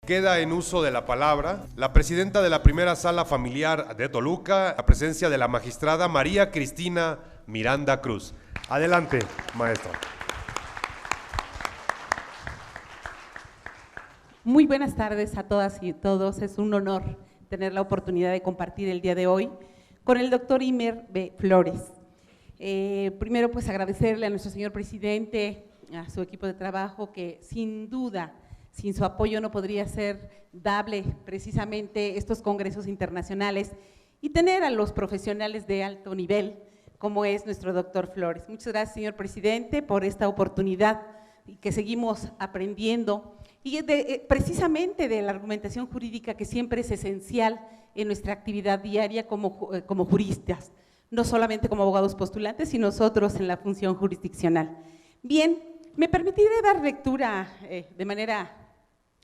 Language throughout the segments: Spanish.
Queda en uso de la palabra la presidenta de la primera sala familiar de Toluca, la presencia de la magistrada María Cristina Miranda Cruz. Adelante, maestra. Muy buenas tardes a todas y todos. Es un honor tener la oportunidad de compartir el día de hoy con el doctor Imer B. Flores. Primero, pues agradecerle a nuestro señor presidente, a su equipo de trabajo, que sin duda, sin su apoyo no podría ser dable precisamente estos congresos internacionales y tener a los profesionales de alto nivel, como es nuestro doctor Flores. Muchas gracias, señor presidente, por esta oportunidad y que seguimos aprendiendo y precisamente de la argumentación jurídica, que siempre es esencial en nuestra actividad diaria como juristas, no solamente como abogados postulantes, sino nosotros en la función jurisdiccional. Bien, me permitiré dar lectura de manera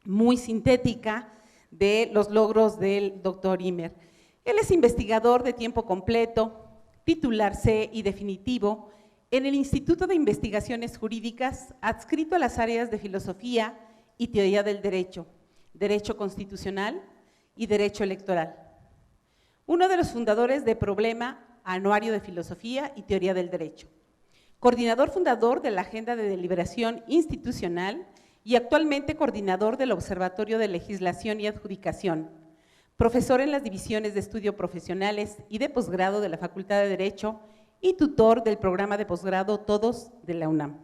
muy sintética de los logros del doctor Imer. Él es investigador de tiempo completo, titular C y definitivo en el Instituto de Investigaciones Jurídicas, adscrito a las áreas de Filosofía y Teoría del Derecho, Derecho Constitucional y Derecho Electoral. Uno de los fundadores de Problema, Anuario de Filosofía y Teoría del Derecho. Coordinador fundador de la Agenda de Deliberación Institucional y actualmente coordinador del Observatorio de Legislación y Adjudicación. Profesor en las divisiones de estudio profesionales y de posgrado de la Facultad de Derecho y tutor del programa de posgrado Todos de la UNAM.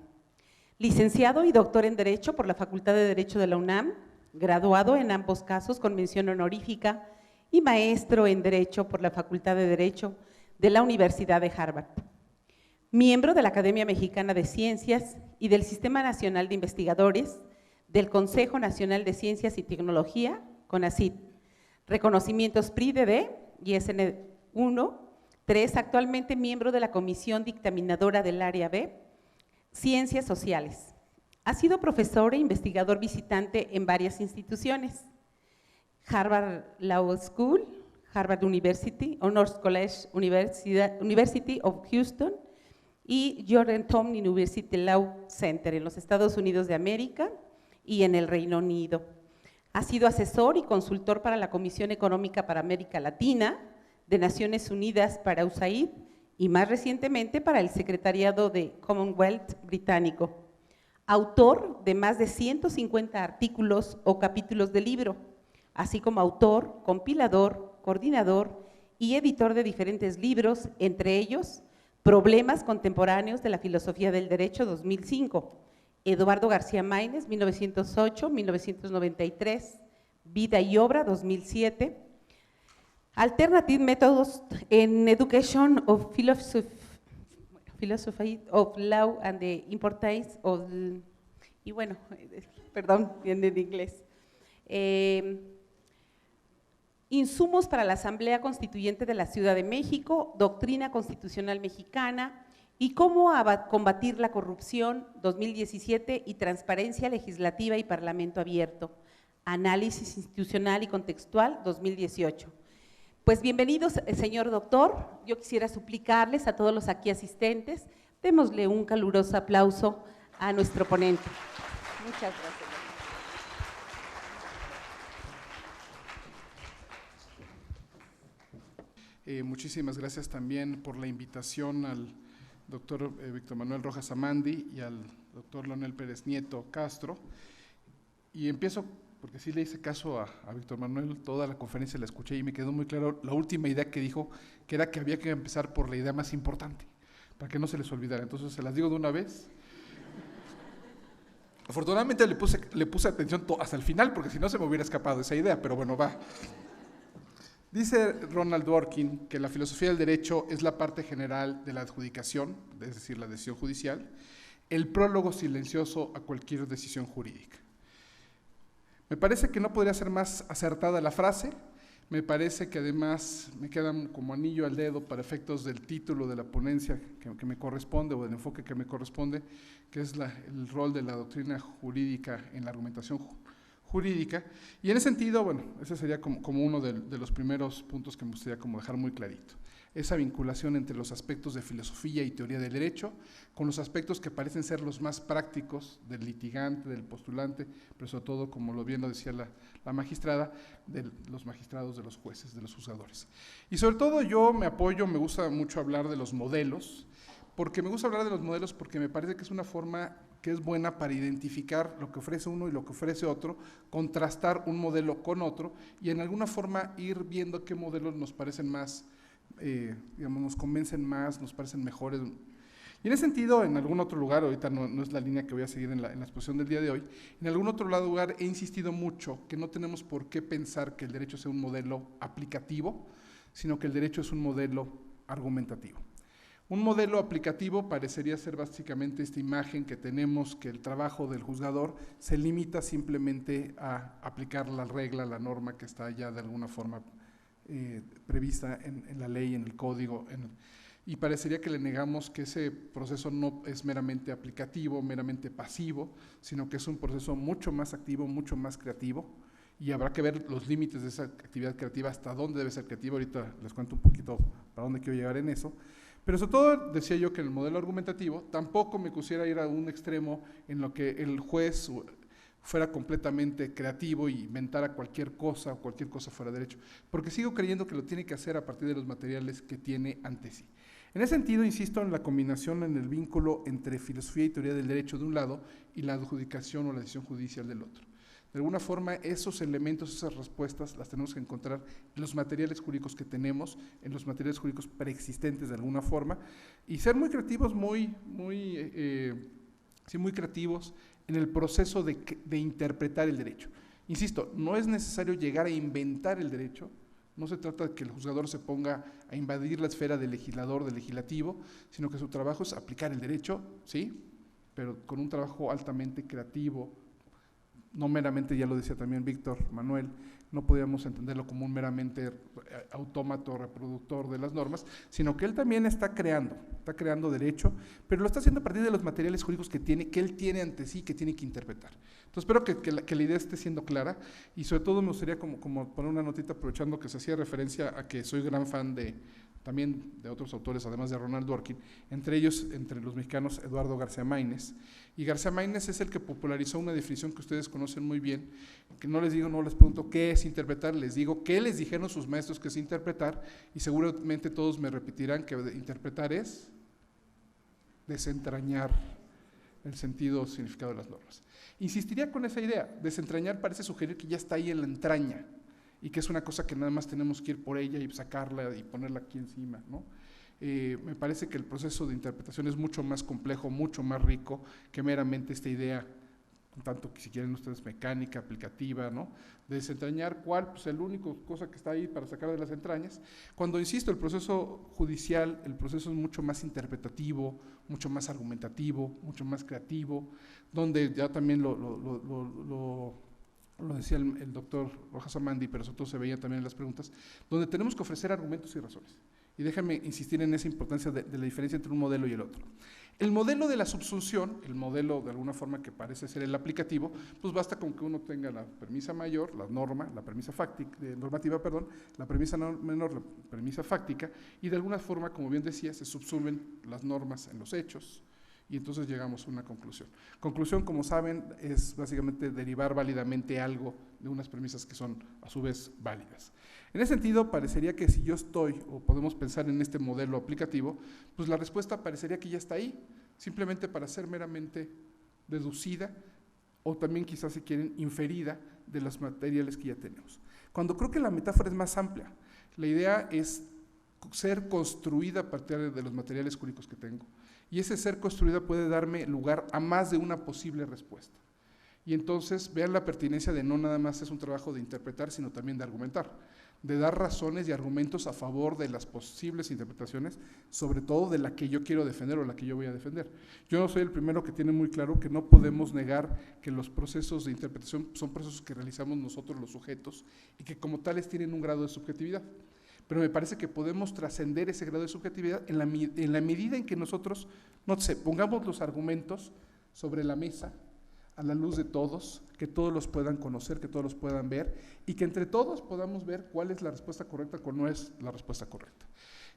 Licenciado y doctor en Derecho por la Facultad de Derecho de la UNAM, graduado en ambos casos con mención honorífica y maestro en Derecho por la Facultad de Derecho de la Universidad de Harvard. Miembro de la Academia Mexicana de Ciencias y del Sistema Nacional de Investigadores, del Consejo Nacional de Ciencias y Tecnología, CONACYT. Reconocimientos PRI DD y SN1, 3, actualmente miembro de la Comisión Dictaminadora del Área B, Ciencias Sociales. Ha sido profesor e investigador visitante en varias instituciones: Harvard Law School, Harvard University, Honors College University of Houston y Georgetown University Law Center en los Estados Unidos de América y en el Reino Unido. Ha sido asesor y consultor para la Comisión Económica para América Latina, de Naciones Unidas para USAID y más recientemente para el Secretariado de Commonwealth Británico. Autor de más de 150 artículos o capítulos de libro, así como autor, compilador, coordinador y editor de diferentes libros, entre ellos Problemas Contemporáneos de la Filosofía del Derecho 2005, Eduardo García Maínez 1908-1993, Vida y Obra 2007, Alternative Methods in Education of Philosophy of Law and the Importance of… y bueno, perdón, viene en inglés. Insumos para la Asamblea Constituyente de la Ciudad de México, Doctrina Constitucional Mexicana y Cómo combatir la corrupción 2017 y Transparencia Legislativa y Parlamento Abierto, Análisis Institucional y Contextual 2018. Pues bienvenidos, señor doctor. Yo quisiera suplicarles a todos los aquí asistentes, démosle un caluroso aplauso a nuestro ponente. Muchas gracias. Muchísimas gracias también por la invitación al doctor Víctor Manuel Rojas Amandi y al doctor Leonel Pérez Nieto Castro. Y empiezo porque sí le hice caso a Víctor Manuel, toda la conferencia la escuché y me quedó muy claro la última idea que dijo, que era que había que empezar por la idea más importante, para que no se les olvidara. Entonces se las digo de una vez. Afortunadamente le puse atención hasta el final, porque si no se me hubiera escapado esa idea, pero bueno, va. Dice Ronald Dworkin que la filosofía del derecho es la parte general de la adjudicación, es decir, la decisión judicial, el prólogo silencioso a cualquier decisión jurídica. Me parece que no podría ser más acertada la frase, me parece que además me quedan como anillo al dedo para efectos del título de la ponencia que me corresponde o del enfoque que me corresponde, que es el rol de la doctrina jurídica en la argumentación jurídica, y en ese sentido, bueno, ese sería como uno de los primeros puntos que me gustaría como dejar muy clarito. esa vinculación entre los aspectos de filosofía y teoría del derecho, con los aspectos que parecen ser los más prácticos del litigante, del postulante, pero sobre todo, como bien lo decía la magistrada, de los magistrados, de los jueces, de los juzgadores. Y sobre todo me gusta mucho hablar de los modelos, porque me parece que es una forma que es buena para identificar lo que ofrece uno y lo que ofrece otro, contrastar un modelo con otro y en alguna forma ir viendo qué modelos nos parecen más, nos convencen más, nos parecen mejores. Y en ese sentido, en algún otro lugar, ahorita no es la línea que voy a seguir en la exposición del día de hoy, en algún otro lugar he insistido mucho que no tenemos por qué pensar que el derecho sea un modelo aplicativo, sino que el derecho es un modelo argumentativo. Un modelo aplicativo parecería ser básicamente esta imagen que tenemos, que el trabajo del juzgador se limita simplemente a aplicar la regla, la norma que está ya de alguna forma prevista en la ley, en el código, y parecería que le negamos que ese proceso no es meramente aplicativo, meramente pasivo, sino que es un proceso mucho más activo, mucho más creativo, y habrá que ver los límites de esa actividad creativa, hasta dónde debe ser creativa. Ahorita les cuento un poquito para dónde quiero llegar en eso. Pero sobre todo decía yo que en el modelo argumentativo tampoco me quisiera ir a un extremo en lo que el juez fuera completamente creativo y inventara cualquier cosa o cualquier cosa fuera de derecho, porque sigo creyendo que lo tiene que hacer a partir de los materiales que tiene ante sí. En ese sentido, insisto en la combinación, en el vínculo entre filosofía y teoría del derecho de un lado y la adjudicación o la decisión judicial del otro. De alguna forma, esos elementos, esas respuestas, las tenemos que encontrar en los materiales jurídicos que tenemos, en los materiales jurídicos preexistentes de alguna forma, y ser muy creativos, muy creativos en el proceso de interpretar el derecho. Insisto, no es necesario llegar a inventar el derecho, no se trata de que el juzgador se ponga a invadir la esfera del legislador, del legislativo, sino que su trabajo es aplicar el derecho, ¿sí?, pero con un trabajo altamente creativo. No meramente, ya lo decía también Víctor Manuel, no podíamos entenderlo como un meramente autómato reproductor de las normas, sino que él también está creando derecho, pero lo está haciendo a partir de los materiales jurídicos que él tiene ante sí, que tiene que interpretar. Entonces espero que la idea esté siendo clara, y sobre todo me gustaría como poner una notita, aprovechando que se hacía referencia a que soy gran fan también de otros autores, además de Ronald Dworkin, entre los mexicanos, Eduardo García Maínez. Y García Maínez es el que popularizó una definición que ustedes conocen muy bien, que no les pregunto qué es interpretar, les digo qué les dijeron sus maestros que es interpretar, y seguramente todos me repetirán que interpretar es desentrañar el sentido o significado de las normas. Insistiría con esa idea. Desentrañar parece sugerir que ya está ahí en la entraña, y que es una cosa que nada más tenemos que ir por ella y sacarla y ponerla aquí encima, ¿no? Me parece que el proceso de interpretación es mucho más complejo, mucho más rico que meramente esta idea, tanto que si quieren ustedes mecánica, aplicativa, ¿no?, de desentrañar cuál, pues el único cosa que está ahí para sacar de las entrañas. Cuando, insisto, el proceso judicial, el proceso es mucho más interpretativo, mucho más argumentativo, mucho más creativo, donde ya también lo decía el doctor Rojas Amandi, pero sobre todo se veía también en las preguntas, donde tenemos que ofrecer argumentos y razones. Y déjenme insistir en esa importancia de la diferencia entre un modelo y el otro. El modelo de la subsunción, el modelo de alguna forma que parece ser el aplicativo, pues basta con que uno tenga la premisa mayor, la norma, la premisa normativa, la premisa menor, la premisa fáctica, y de alguna forma, como bien decía, se subsumen las normas en los hechos, y entonces llegamos a una conclusión. Conclusión, como saben, es básicamente derivar válidamente algo de unas premisas que son a su vez válidas. En ese sentido, parecería que si yo estoy, o podemos pensar en este modelo aplicativo, pues la respuesta parecería que ya está ahí, simplemente para ser meramente deducida, o también quizás, si quieren, inferida de los materiales que ya tenemos. Cuando creo que la metáfora es más amplia, la idea es ser construida a partir de los materiales jurídicos que tengo. Y ese ser construida puede darme lugar a más de una posible respuesta. Y entonces vean la pertinencia de no nada más es un trabajo de interpretar, sino también de argumentar, de dar razones y argumentos a favor de las posibles interpretaciones, sobre todo de la que yo quiero defender o la que yo voy a defender. Yo no soy el primero que tiene muy claro que no podemos negar que los procesos de interpretación son procesos que realizamos nosotros los sujetos y que como tales tienen un grado de subjetividad. Pero me parece que podemos trascender ese grado de subjetividad en la medida en que nosotros, no sé, pongamos los argumentos sobre la mesa, a la luz de todos, que todos los puedan conocer, que todos los puedan ver, y que entre todos podamos ver cuál es la respuesta correcta, cuál no es la respuesta correcta.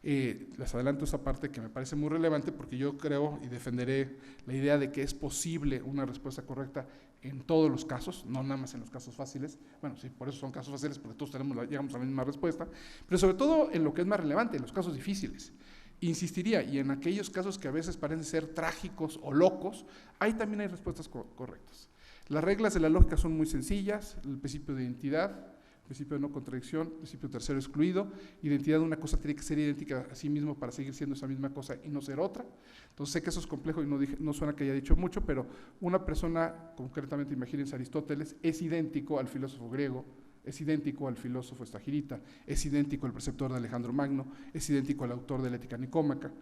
Les adelanto esa parte que me parece muy relevante porque yo creo y defenderé la idea de que es posible una respuesta correcta en todos los casos, no nada más en los casos fáciles. Bueno, sí, por eso son casos fáciles, porque todos llegamos a la misma respuesta, pero sobre todo en lo que es más relevante, en los casos difíciles. Insistiría, y en aquellos casos que a veces parecen ser trágicos o locos, ahí también hay respuestas correctas. Las reglas de la lógica son muy sencillas: el principio de identidad, principio de no contradicción, principio tercero excluido. Identidad de una cosa tiene que ser idéntica a sí mismo para seguir siendo esa misma cosa y no ser otra. Entonces sé que eso es complejo y no suena que haya dicho mucho, pero una persona, concretamente imagínense Aristóteles, es idéntico al filósofo griego, es idéntico al filósofo Estagirita, es idéntico al preceptor de Alejandro Magno, es idéntico al autor de la Ética Nicómaca.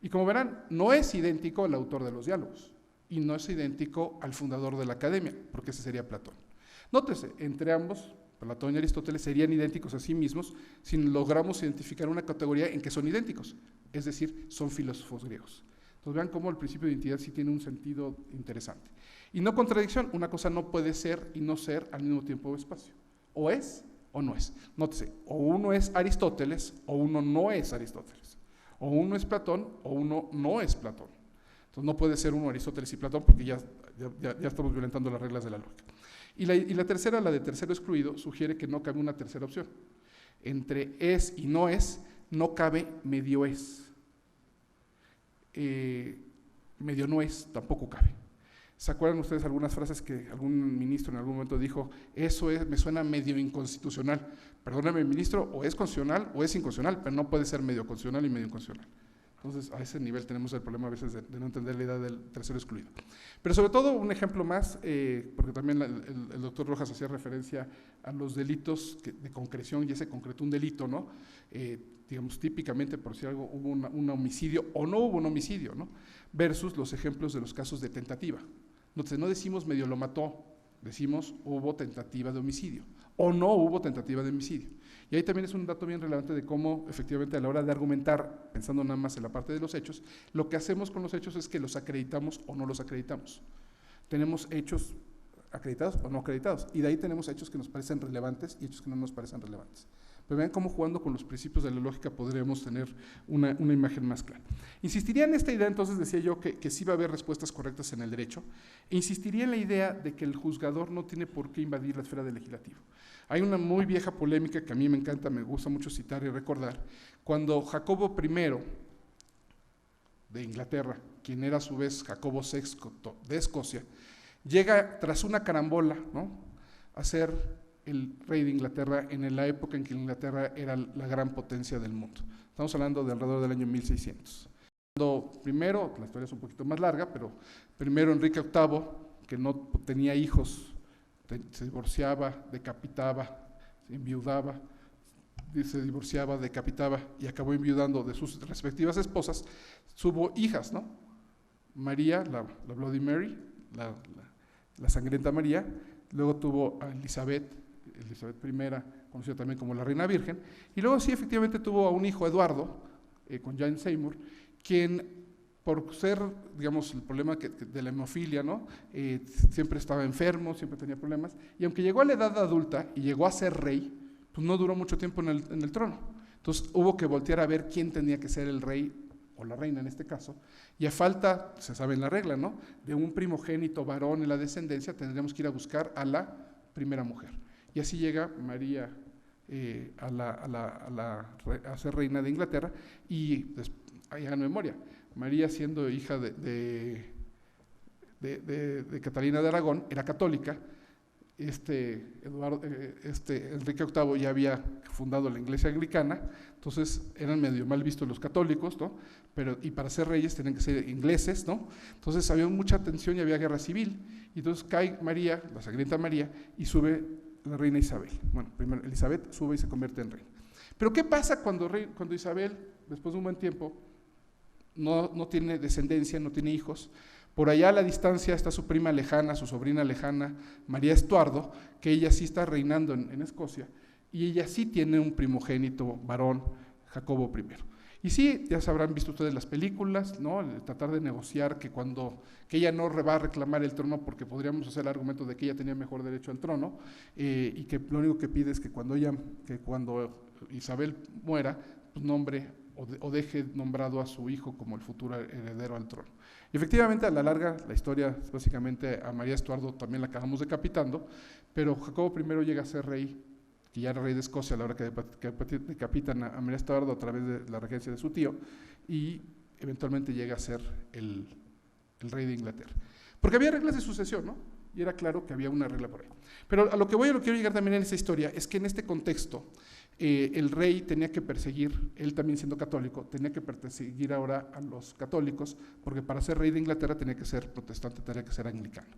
Y como verán, no es idéntico al autor de los diálogos y no es idéntico al fundador de la academia, porque ese sería Platón. Nótese, entre ambos, Platón y Aristóteles serían idénticos a sí mismos si logramos identificar una categoría en que son idénticos, es decir, son filósofos griegos. Entonces vean cómo el principio de identidad sí tiene un sentido interesante. Y no contradicción, una cosa no puede ser y no ser al mismo tiempo o espacio. O es o no es. Nótese, o uno es Aristóteles o uno no es Aristóteles. O uno es Platón o uno no es Platón. Entonces no puede ser uno Aristóteles y Platón porque ya estamos violentando las reglas de la lógica. Y la tercera, la de tercero excluido, sugiere que no cabe una tercera opción. Entre es y no es, no cabe medio es. Medio no es, tampoco cabe. ¿Se acuerdan ustedes algunas frases que algún ministro en algún momento dijo? Eso me suena medio inconstitucional. Perdóname, ministro, o es constitucional o es inconstitucional, pero no puede ser medio constitucional y medio inconstitucional. Entonces, a ese nivel tenemos el problema a veces de no entender la idea del tercero excluido. Pero sobre todo, un ejemplo más, porque también el doctor Rojas hacía referencia a los delitos de concreción, y ese concretó un delito, ¿no? Digamos, típicamente, por decir algo, hubo un homicidio o no hubo un homicidio, ¿no? Versus los ejemplos de los casos de tentativa. Entonces, no decimos medio lo mató, decimos hubo tentativa de homicidio, o no hubo tentativa de homicidio. Y ahí también es un dato bien relevante de cómo, efectivamente, a la hora de argumentar, pensando nada más en la parte de los hechos, lo que hacemos con los hechos es que los acreditamos o no los acreditamos. Tenemos hechos acreditados o no acreditados, y de ahí tenemos hechos que nos parecen relevantes y hechos que no nos parecen relevantes. Pero vean cómo jugando con los principios de la lógica podremos tener una imagen más clara. Insistiría en esta idea, entonces decía yo que sí va a haber respuestas correctas en el derecho, e insistiría en la idea de que el juzgador no tiene por qué invadir la esfera del legislativo. Hay una muy vieja polémica que a mí me encanta, me gusta mucho citar y recordar, cuando Jacobo I de Inglaterra, quien era a su vez Jacobo VI de Escocia, llega tras una carambola, ¿no?, a ser el rey de Inglaterra en la época en que Inglaterra era la gran potencia del mundo. Estamos hablando de alrededor del año 1600. Cuando primero, la historia es un poquito más larga, pero primero Enrique VIII, que no tenía hijos, se divorciaba, decapitaba, enviudaba, se divorciaba, decapitaba y acabó enviudando de sus respectivas esposas, tuvo hijas, ¿no? María, la Bloody Mary, la sangrienta María, luego tuvo a Elizabeth I, conocida también como la Reina Virgen, y luego sí efectivamente tuvo a un hijo, Eduardo, con Jane Seymour, quien por ser, digamos, el problema de la hemofilia, ¿no?, siempre estaba enfermo, siempre tenía problemas, y aunque llegó a la edad adulta y llegó a ser rey, pues no duró mucho tiempo en el trono. Entonces hubo que voltear a ver quién tenía que ser el rey, o la reina en este caso, y a falta, se sabe en la regla, ¿no?, de un primogénito varón en la descendencia, tendríamos que ir a buscar a la primera mujer. Y así llega María a ser reina de Inglaterra, y hagan memoria, María, siendo hija de Catalina de Aragón, era católica. Enrique VIII ya había fundado la Iglesia anglicana, entonces eran medio mal vistos los católicos, ¿no? Y para ser reyes tenían que ser ingleses, ¿no? Entonces había mucha tensión y había guerra civil, y entonces cae María, la sangrienta María, y sube la reina Isabel. Bueno, primero Elizabeth sube y se convierte en reina. Pero ¿qué pasa cuando Isabel, después de un buen tiempo, no tiene descendencia, no tiene hijos? Por allá a la distancia está su prima lejana, su sobrina lejana, María Estuardo, que ella sí está reinando en Escocia, y ella sí tiene un primogénito varón, Jacobo I. Y sí, ya habrán visto ustedes las películas, ¿no?, tratar de negociar que ella no va a reclamar el trono, porque podríamos hacer el argumento de que ella tenía mejor derecho al trono, y que lo único que pide es que cuando Isabel muera, pues nombre o deje nombrado a su hijo como el futuro heredero al trono. Y efectivamente, a la larga, la historia, básicamente a María Estuardo también la acabamos decapitando, pero Jacobo I llega a ser rey, que ya era rey de Escocia a la hora que decapitan a María Estuardo a través de la regencia de su tío, y eventualmente llega a ser el rey de Inglaterra. Porque había reglas de sucesión, ¿no? Y era claro que había una regla por ahí. Pero a lo que quiero llegar también en esta historia, es que en este contexto, el rey tenía que perseguir, él también siendo católico, tenía que perseguir ahora a los católicos, porque para ser rey de Inglaterra tenía que ser protestante, tenía que ser anglicano.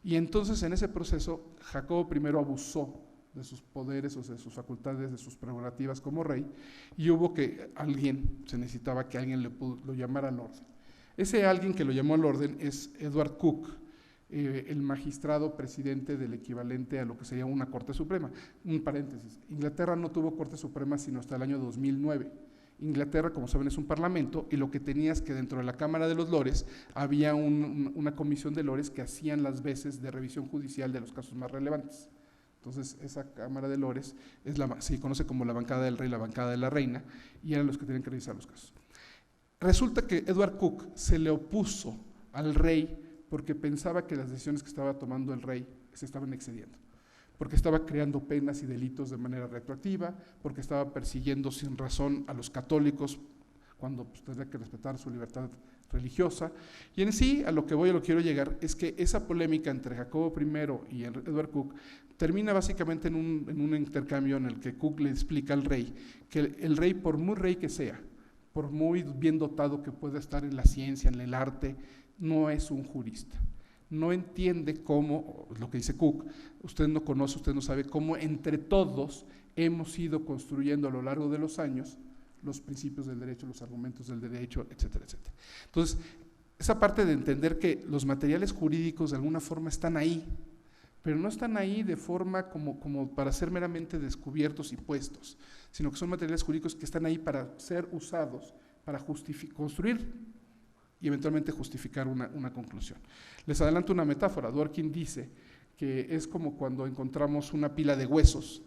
Y entonces en ese proceso, Jacobo I abusó de sus poderes, o sea, de sus facultades, de sus prerrogativas como rey, y hubo que se necesitaba que alguien lo llamara al orden. Ese alguien que lo llamó al orden es Edward Coke, el magistrado presidente del equivalente a lo que sería una Corte Suprema. Un paréntesis, Inglaterra no tuvo Corte Suprema sino hasta el año 2009. Inglaterra, como saben, es un parlamento, y lo que tenía es que dentro de la Cámara de los Lores había una comisión de Lores que hacían las veces de revisión judicial de los casos más relevantes. Entonces, esa Cámara de Lores se conoce como la bancada del rey, la bancada de la reina, y eran los que tenían que revisar los casos. Resulta que Edward Coke se le opuso al rey porque pensaba que las decisiones que estaba tomando el rey se estaban excediendo, porque estaba creando penas y delitos de manera retroactiva, porque estaba persiguiendo sin razón a los católicos cuando tendría que respetar su libertad religiosa. Y en sí, a lo que quiero llegar, es que esa polémica entre Jacobo I y Edward Coke termina básicamente en un intercambio en el que Coke le explica al rey que el rey, por muy rey que sea, por muy bien dotado que pueda estar en la ciencia, en el arte, no es un jurista. No entiende cómo, lo que dice Coke, usted no conoce, usted no sabe cómo entre todos hemos ido construyendo a lo largo de los años los principios del derecho, los argumentos del derecho, etcétera, etcétera. Entonces, esa parte de entender que los materiales jurídicos de alguna forma están ahí, pero no están ahí de forma como para ser meramente descubiertos y puestos, sino que son materiales jurídicos que están ahí para ser usados, para construir y eventualmente justificar una conclusión. Les adelanto una metáfora. Dworkin dice que es como cuando encontramos una pila de huesos.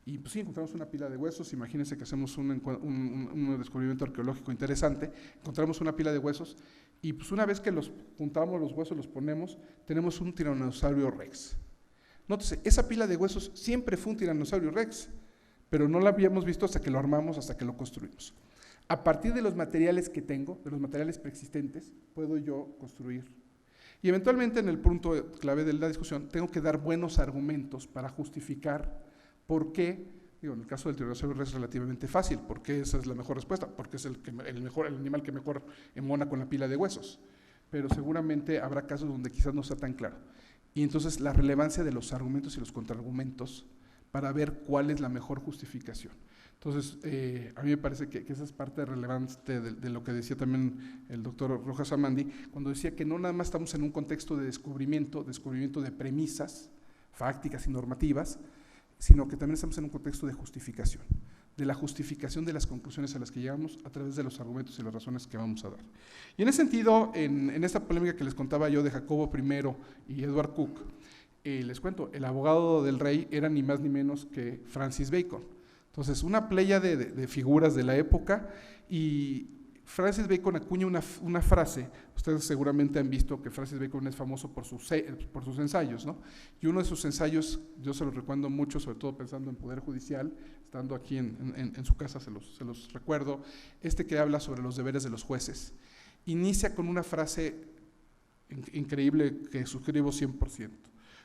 Y pues sí, encontramos una pila de huesos, imagínense que hacemos un descubrimiento arqueológico interesante, encontramos una pila de huesos, y pues una vez que los juntamos los huesos, los ponemos, tenemos un tiranosaurio rex. Nótese, esa pila de huesos siempre fue un tiranosaurio rex, pero no la habíamos visto hasta que lo armamos, hasta que lo construimos. A partir de los materiales que tengo, de los materiales preexistentes, puedo yo construir. Y eventualmente en el punto clave de la discusión, tengo que dar buenos argumentos para justificar por qué, en el caso del tiranosaurio rex es relativamente fácil, porque esa es la mejor respuesta, porque es el animal que mejor embona con la pila de huesos. Pero seguramente habrá casos donde quizás no sea tan claro. Y entonces la relevancia de los argumentos y los contraargumentos para ver cuál es la mejor justificación. Entonces, a mí me parece que esa es parte relevante de lo que decía también el doctor Rojas Amandi, cuando decía que no nada más estamos en un contexto de descubrimiento de premisas fácticas y normativas, sino que también estamos en un contexto de justificación, de la justificación de las conclusiones a las que llegamos a través de los argumentos y las razones que vamos a dar. Y en ese sentido, en esta polémica que les contaba yo de Jacobo I y Edward Coke, les cuento, el abogado del rey era ni más ni menos que Francis Bacon. Entonces, una playa de figuras de la época, y Francis Bacon acuña una frase. Ustedes seguramente han visto que Francis Bacon es famoso por sus ensayos, ¿no? Y uno de sus ensayos, yo se los recuerdo mucho, sobre todo pensando en Poder Judicial, estando aquí en su casa se los recuerdo, que habla sobre los deberes de los jueces. Inicia con una frase increíble que suscribo 100%.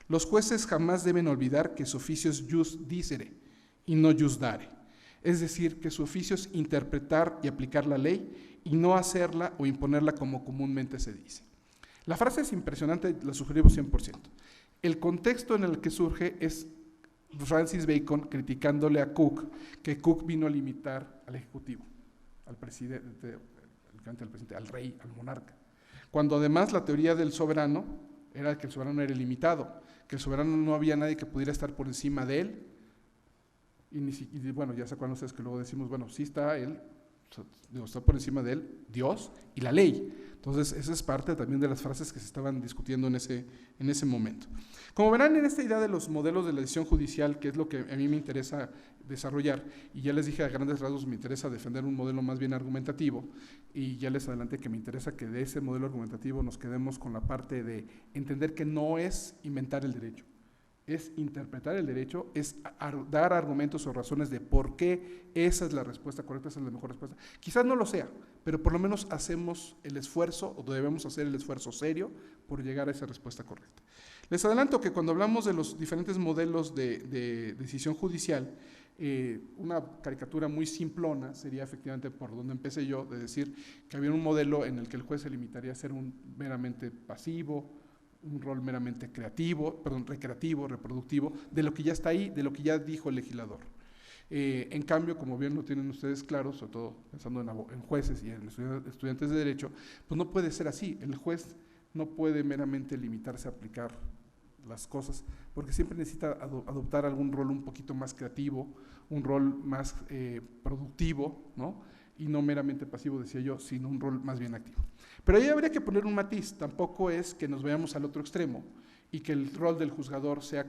Los jueces jamás deben olvidar que su oficio es jus dicere y no jus dare. Es decir, que su oficio es interpretar y aplicar la ley y no hacerla o imponerla como comúnmente se dice. La frase es impresionante, la suscribo 100%. El contexto en el que surge es Francis Bacon criticándole a Coke, que Coke vino a limitar al Ejecutivo, al presidente, al rey, al monarca. Cuando además la teoría del soberano era que el soberano era ilimitado, que el soberano no había nadie que pudiera estar por encima de él. Y bueno, ya se acuerdan ustedes que luego decimos, bueno, sí está él, Está por encima de él Dios y la ley. Entonces, esa es parte también de las frases que se estaban discutiendo en ese momento. Como verán, en esta idea de los modelos de la decisión judicial, que es lo que a mí me interesa desarrollar, y ya les dije a grandes rasgos, me interesa defender un modelo más bien argumentativo, y ya les adelanté que me interesa que de ese modelo argumentativo nos quedemos con la parte de entender que no es inventar el derecho, es interpretar el derecho, es dar argumentos o razones de por qué esa es la respuesta correcta, esa es la mejor respuesta. Quizás no lo sea, pero por lo menos hacemos el esfuerzo, o debemos hacer el esfuerzo serio por llegar a esa respuesta correcta. Les adelanto que cuando hablamos de los diferentes modelos de decisión judicial, una caricatura muy simplona sería efectivamente por donde empecé yo, de decir que había un modelo en el que el juez se limitaría a ser un meramente pasivo, un rol meramente recreativo, reproductivo, de lo que ya está ahí, de lo que ya dijo el legislador. En cambio, como bien lo tienen ustedes claro, sobre todo pensando en jueces y en estudiantes de derecho, pues no puede ser así. El juez no puede meramente limitarse a aplicar las cosas, porque siempre necesita adoptar algún rol un poquito más creativo, un rol más productivo, ¿no? Y no meramente pasivo, decía yo, sino un rol más bien activo. Pero ahí habría que poner un matiz, tampoco es que nos veamos al otro extremo y que el rol del juzgador sea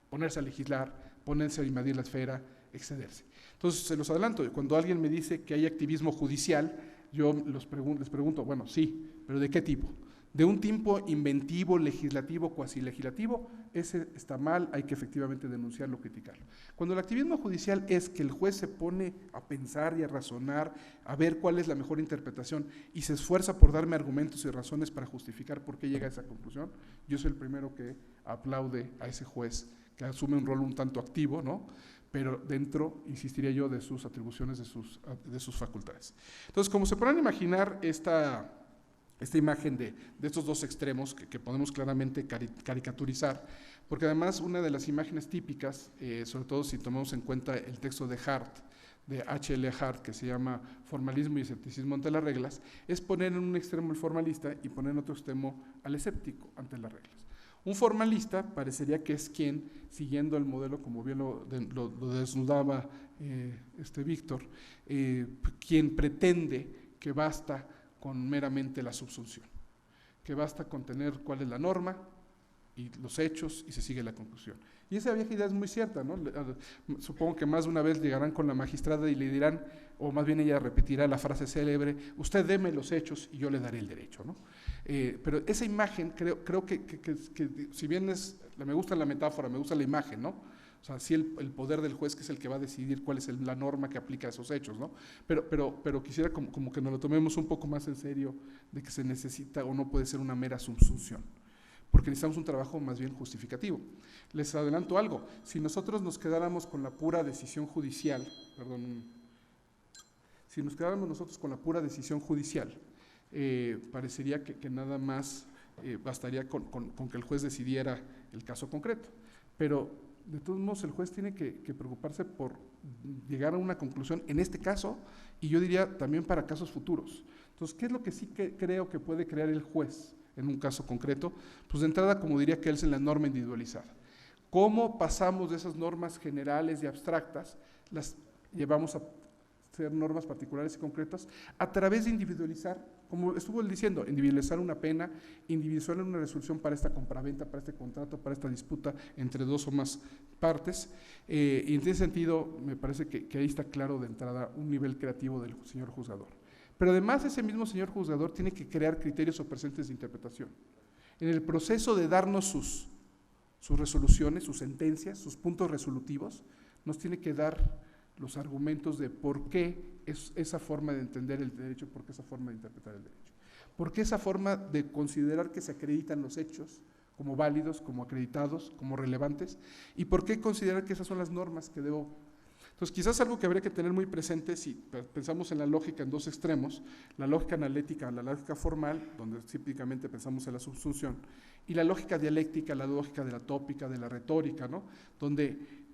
ponerse a legislar, ponerse a invadir la esfera, excederse. Entonces, se los adelanto, cuando alguien me dice que hay activismo judicial, yo les pregunto, bueno, sí, pero ¿de qué tipo? De un tipo inventivo, legislativo, cuasi legislativo, ese está mal, hay que efectivamente denunciarlo, criticarlo. Cuando el activismo judicial es que el juez se pone a pensar y a razonar, a ver cuál es la mejor interpretación y se esfuerza por darme argumentos y razones para justificar por qué llega a esa conclusión, yo soy el primero que aplaude a ese juez que asume un rol un tanto activo, ¿no? Pero dentro, insistiría yo, de sus atribuciones, de sus facultades. Entonces, como se podrán imaginar, esta imagen de estos dos extremos que podemos claramente caricaturizar, porque además una de las imágenes típicas, sobre todo si tomamos en cuenta el texto de Hart, de H.L. Hart, que se llama Formalismo y Escepticismo ante las reglas, es poner en un extremo el formalista y poner en otro extremo al escéptico ante las reglas. Un formalista parecería que es quien, siguiendo el modelo, como bien lo desnudaba Víctor, quien pretende que basta con meramente la subsunción, que basta con tener cuál es la norma y los hechos y se sigue la conclusión. Y esa vieja idea es muy cierta, ¿no? Supongo que más de una vez llegarán con la magistrada y le dirán, o más bien ella repetirá la frase célebre, usted deme los hechos y yo le daré el derecho, ¿no? Pero esa imagen creo que si bien me gusta la metáfora, me gusta la imagen, ¿no? O sea, sí el poder del juez, que es el que va a decidir cuál es la norma que aplica a esos hechos, ¿no? Pero quisiera como que nos lo tomemos un poco más en serio de que se necesita o no puede ser una mera subsunción, porque necesitamos un trabajo más bien justificativo. Les adelanto algo, si nosotros nos quedáramos con la pura decisión judicial, si nos quedáramos nosotros con la pura decisión judicial, parecería que nada más bastaría con que el juez decidiera el caso concreto, pero de todos modos el juez tiene que preocuparse por llegar a una conclusión en este caso, y yo diría también para casos futuros. Entonces, ¿qué es lo que sí creo que puede crear el juez en un caso concreto? Pues de entrada, como diría que él, es en la norma individualizada. ¿Cómo pasamos de esas normas generales y abstractas, las llevamos a ser normas particulares y concretas, a través de individualizar, como estuvo él diciendo, individualizar una pena, individualizar una resolución para esta compraventa, para este contrato, para esta disputa entre dos o más partes, y en ese sentido me parece que ahí está claro de entrada un nivel creativo del señor juzgador. Pero además ese mismo señor juzgador tiene que crear criterios o presentes de interpretación. En el proceso de darnos sus resoluciones, sus sentencias, sus puntos resolutivos, nos tiene que dar los argumentos de por qué es esa forma de entender el derecho, por qué esa forma de interpretar el derecho, por qué esa forma de considerar que se acreditan los hechos como válidos, como acreditados, como relevantes, y por qué considerar que esas son las normas que debo. Entonces, quizás algo que habría que tener muy presente si pensamos en la lógica en dos extremos, la lógica analítica, la lógica formal, donde típicamente pensamos en la subsunción, y la lógica dialéctica, la lógica de la tópica, de la retórica, ¿no? Donde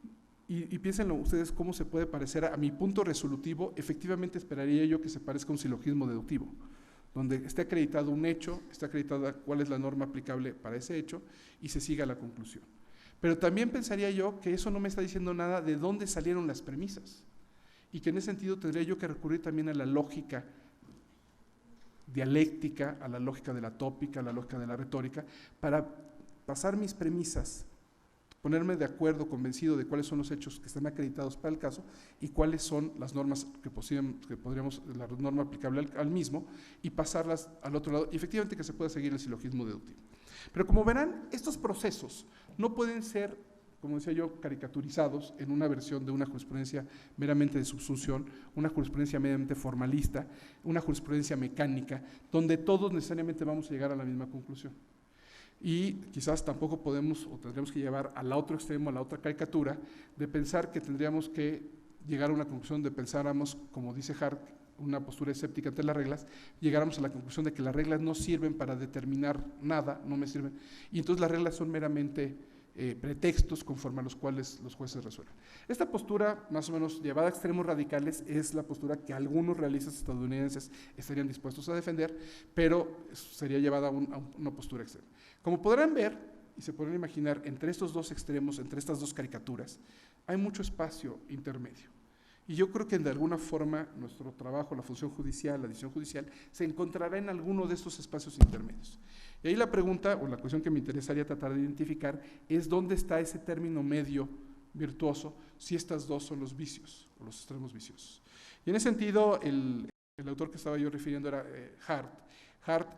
y piénsenlo ustedes cómo se puede parecer a mi punto resolutivo, efectivamente esperaría yo que se parezca a un silogismo deductivo, donde esté acreditado un hecho, está acreditada cuál es la norma aplicable para ese hecho y se siga la conclusión. Pero también pensaría yo que eso no me está diciendo nada de dónde salieron las premisas y que en ese sentido tendría yo que recurrir también a la lógica dialéctica, a la lógica de la tópica, a la lógica de la retórica, para pasar mis premisas, ponerme de acuerdo, convencido de cuáles son los hechos que están acreditados para el caso y cuáles son las normas que podríamos, la norma aplicable al mismo, y pasarlas al otro lado, y efectivamente que se pueda seguir el silogismo deductivo. Pero como verán, estos procesos no pueden ser, como decía yo, caricaturizados en una versión de una jurisprudencia meramente de subsunción, una jurisprudencia meramente formalista, una jurisprudencia mecánica, donde todos necesariamente vamos a llegar a la misma conclusión. Y quizás tampoco podemos o tendríamos que llevar al otro extremo, a la otra caricatura, de pensar que tendríamos que llegar a una conclusión de pensáramos, como dice Hart, una postura escéptica ante las reglas, llegáramos a la conclusión de que las reglas no sirven para determinar nada, no me sirven, y entonces las reglas son meramente pretextos conforme a los cuales los jueces resuelven. Esta postura, más o menos llevada a extremos radicales, es la postura que algunos realistas estadounidenses estarían dispuestos a defender, pero sería llevada a una postura extrema. Como podrán ver, y se podrán imaginar, entre estos dos extremos, entre estas dos caricaturas, hay mucho espacio intermedio. Y yo creo que de alguna forma nuestro trabajo, la función judicial, la decisión judicial, se encontrará en alguno de estos espacios intermedios. Y ahí la pregunta, o la cuestión que me interesaría tratar de identificar, es dónde está ese término medio virtuoso, si estas dos son los vicios, o los extremos viciosos. Y en ese sentido, el autor que estaba yo refiriendo era Hart. Hart,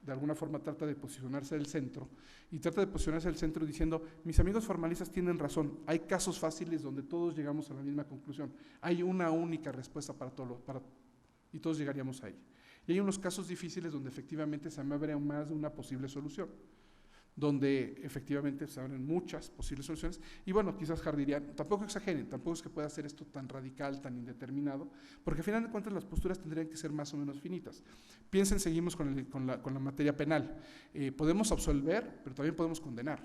de alguna forma, trata de posicionarse del centro, y trata de posicionarse del centro diciendo, mis amigos formalistas tienen razón, hay casos fáciles donde todos llegamos a la misma conclusión, hay una única respuesta para todo, y todos llegaríamos ahí. Y hay unos casos difíciles donde efectivamente se abre más de una posible solución, donde efectivamente se abren muchas posibles soluciones, y bueno, quizás Hart diría, tampoco exageren, tampoco es que pueda hacer esto tan radical, tan indeterminado, porque al final de cuentas las posturas tendrían que ser más o menos finitas. Piensen, seguimos con la materia penal, podemos absolver, pero también podemos condenar.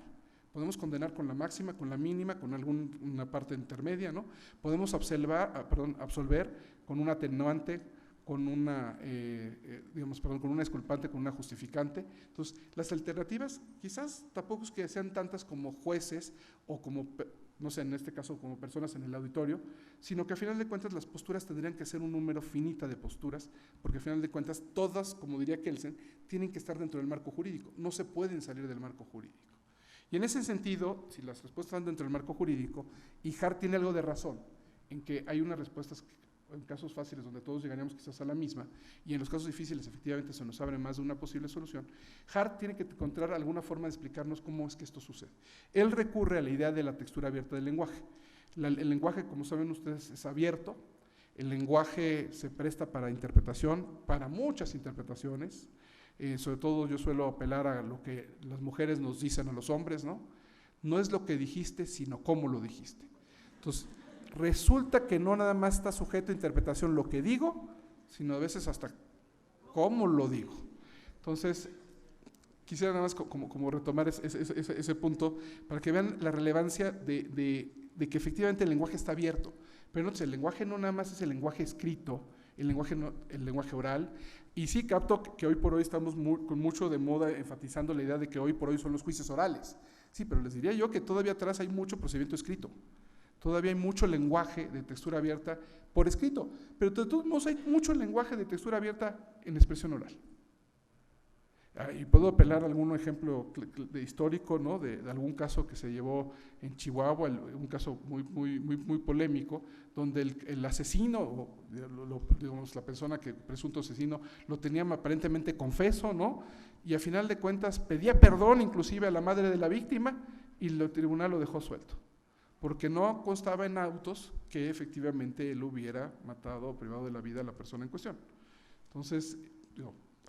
Podemos condenar con la máxima, con la mínima, con alguna parte intermedia, ¿no? Podemos absolver con un atenuante, con una, con una exculpante, con una justificante. Entonces, las alternativas quizás tampoco es que sean tantas como jueces o como, no sé, en este caso como personas en el auditorio, sino que a final de cuentas las posturas tendrían que ser un número finita de posturas, porque a final de cuentas todas, como diría Kelsen, tienen que estar dentro del marco jurídico, no se pueden salir del marco jurídico. Y en ese sentido, si las respuestas están dentro del marco jurídico, y Hart tiene algo de razón, en que hay unas respuestas en casos fáciles donde todos llegaríamos quizás a la misma, y en los casos difíciles efectivamente se nos abre más de una posible solución, Hart tiene que encontrar alguna forma de explicarnos cómo es que esto sucede. Él recurre a la idea de la textura abierta del lenguaje. El lenguaje, como saben ustedes, es abierto, el lenguaje se presta para interpretación, para muchas interpretaciones, sobre todo yo suelo apelar a lo que las mujeres nos dicen a los hombres, ¿no? No es lo que dijiste, sino cómo lo dijiste. Entonces, resulta que no nada más está sujeto a interpretación lo que digo, sino a veces hasta cómo lo digo. Entonces, quisiera nada más como retomar ese punto para que vean la relevancia de que efectivamente el lenguaje está abierto. Pero no, el lenguaje no nada más es el lenguaje escrito, el lenguaje oral. Y sí capto que hoy por hoy estamos con mucho de moda enfatizando la idea de que hoy por hoy son los juicios orales. Sí, pero les diría yo que todavía atrás hay mucho procedimiento escrito. Todavía hay mucho lenguaje de textura abierta por escrito, pero de todos modos hay mucho lenguaje de textura abierta en expresión oral. Y puedo apelar a algún ejemplo histórico, ¿no? de algún caso que se llevó en Chihuahua, un caso muy polémico, donde el asesino, o digamos la persona que presunto asesino, lo tenía aparentemente confeso, ¿no? Y a final de cuentas pedía perdón inclusive a la madre de la víctima, y el tribunal lo dejó suelto, porque no constaba en autos que efectivamente él hubiera matado o privado de la vida a la persona en cuestión. Entonces,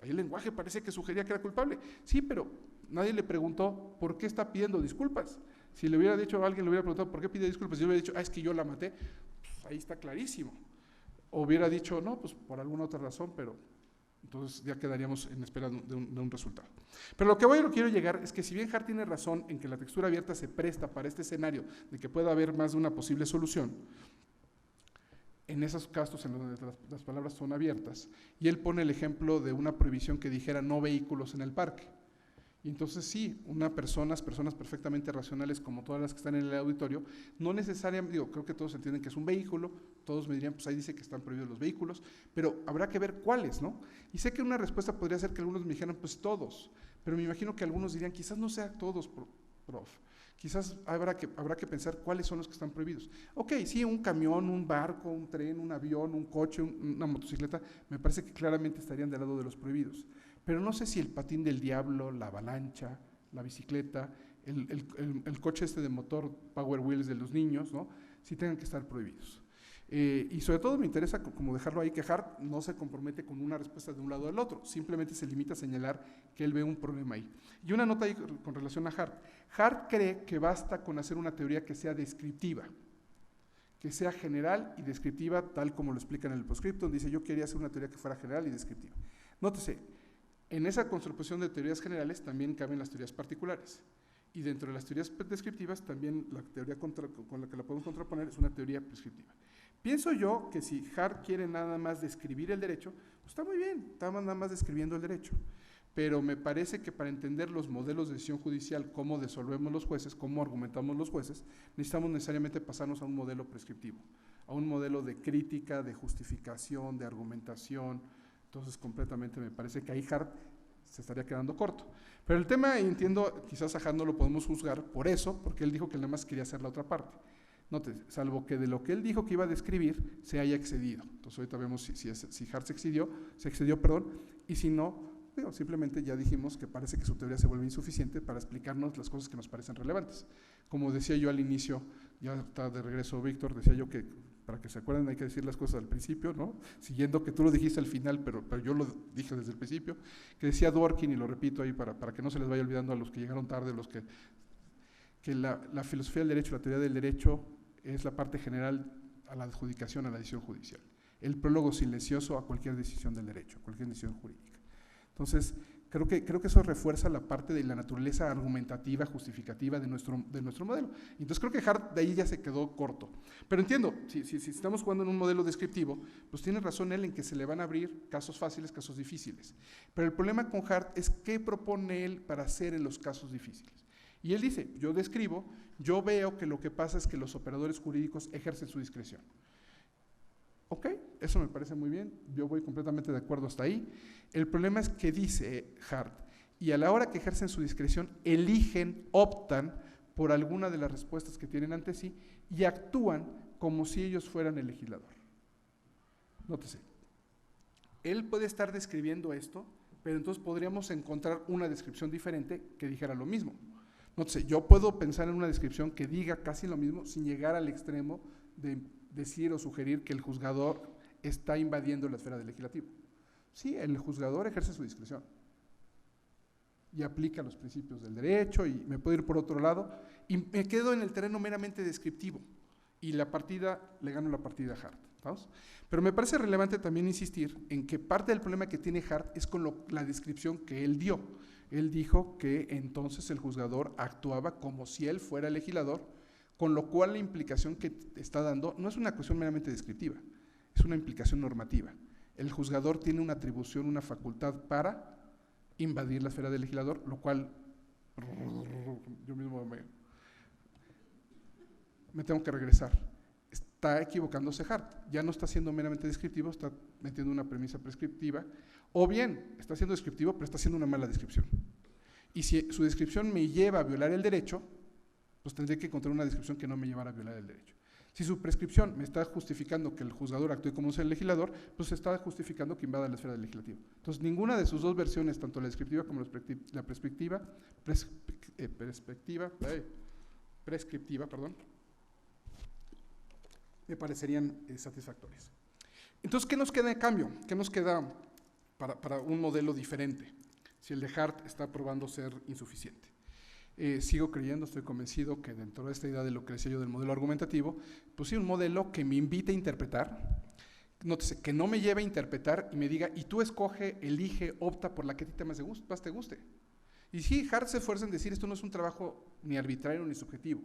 ahí el lenguaje parece que sugería que era culpable. Sí, pero nadie le preguntó por qué está pidiendo disculpas. Si le hubiera dicho a alguien, le hubiera preguntado por qué pide disculpas, y yo hubiera dicho, es que yo la maté, pues ahí está clarísimo. O hubiera dicho, no, pues por alguna otra razón, pero entonces ya quedaríamos en espera de un resultado. Pero lo que quiero llegar es que si bien Hart tiene razón en que la textura abierta se presta para este escenario de que pueda haber más de una posible solución, en esos casos en donde las palabras son abiertas, y él pone el ejemplo de una prohibición que dijera no vehículos en el parque, Y entonces sí, personas perfectamente racionales como todas las que están en el auditorio, no necesariamente, creo que todos entienden que es un vehículo, todos me dirían, pues ahí dice que están prohibidos los vehículos, pero habrá que ver cuáles, ¿no? Y sé que una respuesta podría ser que algunos me dijeran, pues todos, pero me imagino que algunos dirían, quizás no sea todos, prof. Quizás habrá que pensar cuáles son los que están prohibidos. Ok, sí, un camión, un barco, un tren, un avión, un coche, una motocicleta, me parece que claramente estarían del lado de los prohibidos. Pero no sé si el patín del diablo, la avalancha, la bicicleta, el coche de motor Power Wheels de los niños, ¿no? Sí tengan que estar prohibidos. Y sobre todo me interesa como dejarlo ahí, que Hart no se compromete con una respuesta de un lado o del otro, simplemente se limita a señalar que él ve un problema ahí. Y una nota ahí con relación a Hart. Hart cree que basta con hacer una teoría que sea descriptiva, que sea general y descriptiva, tal como lo explica en el postscriptum. Dice, yo quería hacer una teoría que fuera general y descriptiva. Nótese, en esa construcción de teorías generales también caben las teorías particulares. Y dentro de las teorías descriptivas también la teoría con la que la podemos contraponer es una teoría prescriptiva. Pienso yo que si Hart quiere nada más describir el derecho, pues está muy bien, estamos nada más describiendo el derecho. Pero me parece que para entender los modelos de decisión judicial, cómo resolvemos los jueces, cómo argumentamos los jueces, necesitamos necesariamente pasarnos a un modelo prescriptivo, a un modelo de crítica, de justificación, de argumentación. Entonces, completamente me parece que ahí Hart se estaría quedando corto. Pero el tema, entiendo, quizás a Hart no lo podemos juzgar por eso, porque él dijo que nada más quería hacer la otra parte. Note, salvo que de lo que él dijo que iba a describir se haya excedido. Entonces, ahorita vemos si Hart se excedió, y si no, simplemente ya dijimos que parece que su teoría se vuelve insuficiente para explicarnos las cosas que nos parecen relevantes. Como decía yo al inicio, ya está de regreso Víctor, decía yo que para que se acuerden hay que decir las cosas al principio, ¿no? Siguiendo que tú lo dijiste al final, pero yo lo dije desde el principio, que decía Dworkin, y lo repito ahí para que no se les vaya olvidando a los que llegaron tarde, que la filosofía del derecho, la teoría del derecho, es la parte general a la adjudicación, a la decisión judicial. El prólogo silencioso a cualquier decisión del derecho, a cualquier decisión jurídica. Entonces, creo que eso refuerza la parte de la naturaleza argumentativa, justificativa de nuestro modelo. Entonces creo que Hart de ahí ya se quedó corto. Pero entiendo, si estamos jugando en un modelo descriptivo, pues tiene razón él en que se le van a abrir casos fáciles, casos difíciles. Pero el problema con Hart es qué propone él para hacer en los casos difíciles. Y él dice, yo describo, yo veo que lo que pasa es que los operadores jurídicos ejercen su discreción. Ok, eso me parece muy bien, yo voy completamente de acuerdo hasta ahí. El problema es que dice Hart, y a la hora que ejercen su discreción, optan por alguna de las respuestas que tienen ante sí y actúan como si ellos fueran el legislador. Nótese, él puede estar describiendo esto, pero entonces podríamos encontrar una descripción diferente que dijera lo mismo. Nótese, yo puedo pensar en una descripción que diga casi lo mismo sin llegar al extremo de decir o sugerir que el juzgador está invadiendo la esfera del legislativo. Sí, el juzgador ejerce su discreción y aplica los principios del derecho, y me puedo ir por otro lado y me quedo en el terreno meramente descriptivo y le gano la partida a Hart, ¿vamos? Pero me parece relevante también insistir en que parte del problema que tiene Hart es con la descripción que él dio. Él dijo que entonces el juzgador actuaba como si él fuera el legislador, con lo cual la implicación que está dando no es una cuestión meramente descriptiva, es una implicación normativa. El juzgador tiene una atribución, una facultad para invadir la esfera del legislador, lo cual yo mismo me tengo que regresar. Está equivocándose Hart, ya no está siendo meramente descriptivo, está metiendo una premisa prescriptiva, o bien está siendo descriptivo, pero está haciendo una mala descripción. Y si su descripción me lleva a violar el derecho, pues tendré que encontrar una descripción que no me llevara a violar el derecho. Si su prescripción me está justificando que el juzgador actúe como el legislador, pues está justificando que invada la esfera del legislativo. Entonces, ninguna de sus dos versiones, tanto la descriptiva como la prescriptiva, me parecerían satisfactorias. Entonces, ¿qué nos queda en cambio? ¿Qué nos queda para un modelo diferente? Si el de Hart está probando ser insuficiente. Sigo creyendo, estoy convencido que dentro de esta idea de lo que decía yo del modelo argumentativo, pues sí, un modelo que me invite a interpretar, nótese, que no me lleve a interpretar y me diga, y tú escoge, elige, opta por la que a ti más te guste. Y sí, Hart se esfuerza en decir, esto no es un trabajo ni arbitrario ni subjetivo,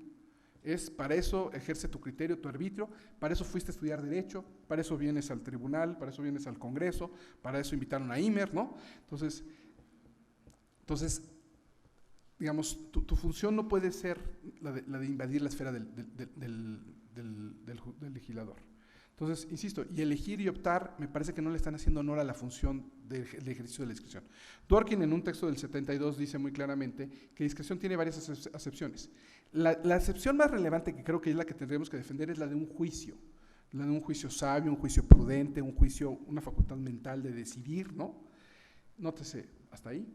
es para eso ejerce tu criterio, tu arbitrio, para eso fuiste a estudiar derecho, para eso vienes al tribunal, para eso vienes al Congreso, para eso invitaron a Imer, ¿no? Entonces digamos, tu función no puede ser la de invadir la esfera del legislador. Entonces, insisto, y elegir y optar me parece que no le están haciendo honor a la función del ejercicio de la discreción. Dworkin, en un texto del 72, dice muy claramente que discreción tiene varias acepciones. La acepción más relevante, que creo que es la que tendríamos que defender, es la de un juicio. La de un juicio sabio, un juicio prudente, una facultad mental de decidir, ¿no? Nótese, hasta ahí.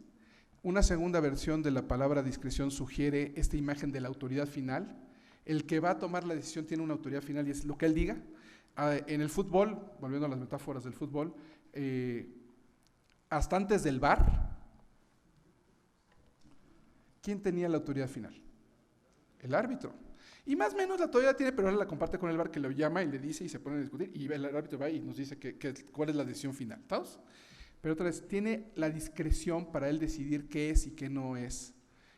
Una segunda versión de la palabra discreción sugiere esta imagen de la autoridad final. El que va a tomar la decisión tiene una autoridad final y es lo que él diga. En el fútbol, volviendo a las metáforas del fútbol, hasta antes del VAR, ¿quién tenía la autoridad final? El árbitro. Y más o menos la autoridad tiene, pero ahora la comparte con el VAR, que lo llama y le dice y se pone a discutir, y el árbitro va y nos dice cuál es la decisión final. ¿Estamos? Pero otra vez, tiene la discreción para él decidir qué es y qué no es.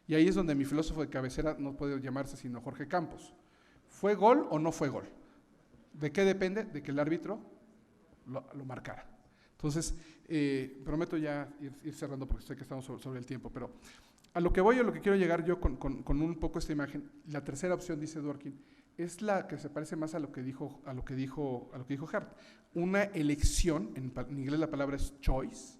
Y ahí es donde mi filósofo de cabecera no puede llamarse sino Jorge Campos. ¿Fue gol o no fue gol? ¿De qué depende? De que el árbitro lo marcara. Entonces, prometo ya ir cerrando porque sé que estamos sobre el tiempo, pero a lo que voy, a lo que quiero llegar yo con un poco esta imagen, la tercera opción, dice Dworkin, es la que se parece más a lo que dijo Hart. Una elección, en inglés la palabra es choice,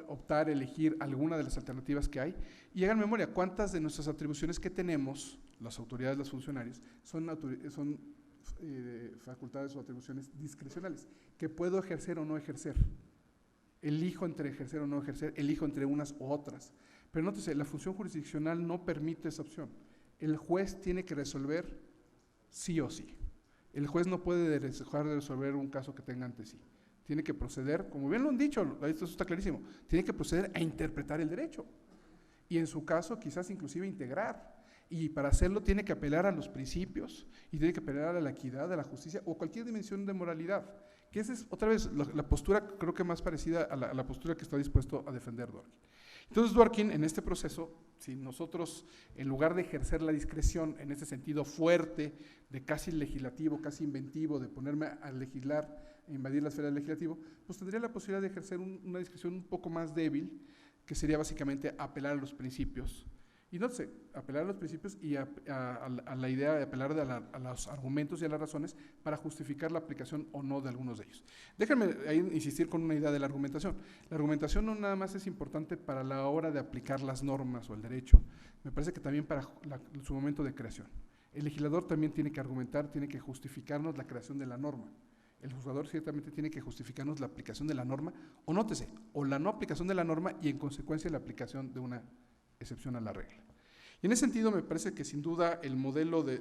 optar, elegir alguna de las alternativas que hay, y hagan memoria, ¿cuántas de nuestras atribuciones que tenemos, las autoridades, los funcionarios, son facultades o atribuciones discrecionales, que puedo ejercer o no ejercer? Elijo entre ejercer o no ejercer, elijo entre unas u otras. Pero nótese, la función jurisdiccional no permite esa opción. El juez tiene que resolver sí o sí. El juez no puede dejar de resolver un caso que tenga ante sí. Tiene que proceder, como bien lo han dicho, esto está clarísimo, tiene que proceder a interpretar el derecho. Y en su caso, quizás inclusive integrar. Y para hacerlo tiene que apelar a los principios y tiene que apelar a la equidad, a la justicia o cualquier dimensión de moralidad. Que esa es, otra vez, la postura creo que más parecida a la postura que está dispuesto a defender Dworkin. Entonces Dworkin, en este proceso, si nosotros, en lugar de ejercer la discreción en ese sentido fuerte, de casi legislativo, casi inventivo, de ponerme a legislar, a invadir la esfera del legislativo, pues tendría la posibilidad de ejercer una discreción un poco más débil, que sería básicamente apelar a los principios. Y no sé, apelar a los principios y a la idea de apelar a los argumentos y a las razones para justificar la aplicación o no de algunos de ellos. Déjenme ahí insistir con una idea de la argumentación. La argumentación no nada más es importante para la hora de aplicar las normas o el derecho, me parece que también para su momento de creación. El legislador también tiene que argumentar, tiene que justificarnos la creación de la norma. El juzgador ciertamente tiene que justificarnos la aplicación de la norma, o nótese, o la no aplicación de la norma y en consecuencia la aplicación de una excepción a la regla. Y en ese sentido me parece que sin duda el modelo de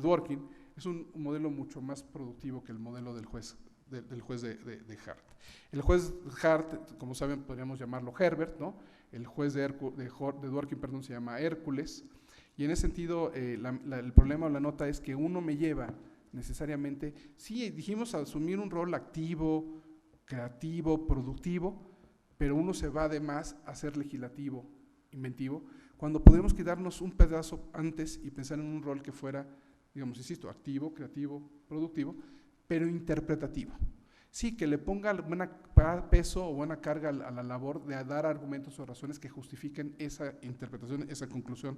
Dworkin es un modelo mucho más productivo que el modelo del juez de Hart. El juez Hart, como saben, podríamos llamarlo Herbert, ¿no? El juez de Dworkin, perdón, se llama Hércules, y en ese sentido el problema o la nota es que uno me lleva necesariamente, sí, dijimos asumir un rol activo, creativo, productivo, pero uno se va además a ser legislativo, inventivo, cuando podemos quedarnos un pedazo antes y pensar en un rol que fuera, digamos, insisto, activo, creativo, productivo, pero interpretativo. Sí, que le ponga buen peso o buena carga a la labor de dar argumentos o razones que justifiquen esa interpretación, esa conclusión,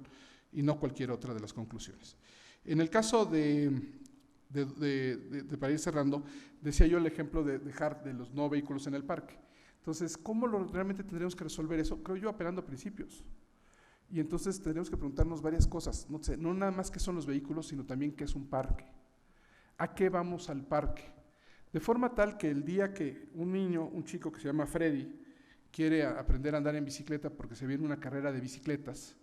y no cualquier otra de las conclusiones. En el caso para ir cerrando, decía yo el ejemplo de Hart de los no vehículos en el parque. Entonces, ¿cómo realmente tendríamos que resolver eso? Creo yo apelando a principios. Y entonces tendríamos que preguntarnos varias cosas. No sé, no nada más qué son los vehículos, sino también qué es un parque. ¿A qué vamos al parque? De forma tal que el día que un chico que se llama Freddy, quiere aprender a andar en bicicleta porque se viene una carrera de bicicletas,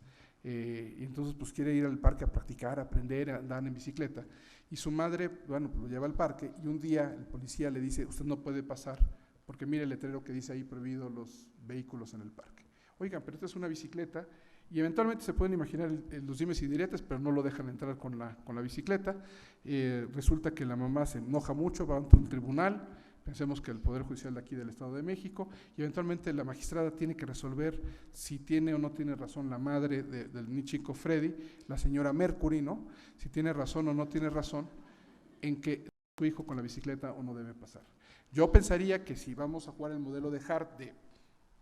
y entonces pues quiere ir al parque a practicar, a aprender a andar en bicicleta, y su madre, bueno, pues lo lleva al parque, y un día el policía le dice, usted no puede pasar, porque mire el letrero que dice ahí, prohibido los vehículos en el parque. Oigan, pero esta es una bicicleta, y eventualmente se pueden imaginar los dimes y diretes, pero no lo dejan entrar con la bicicleta. Resulta que la mamá se enoja mucho, va ante un tribunal, pensemos que el Poder Judicial de aquí del Estado de México, y eventualmente la magistrada tiene que resolver si tiene o no tiene razón la madre del chico Freddy, la señora Mercury, ¿no? Si tiene razón o no tiene razón en que su hijo con la bicicleta o no debe pasar. Yo pensaría que si vamos a jugar el modelo de Hart de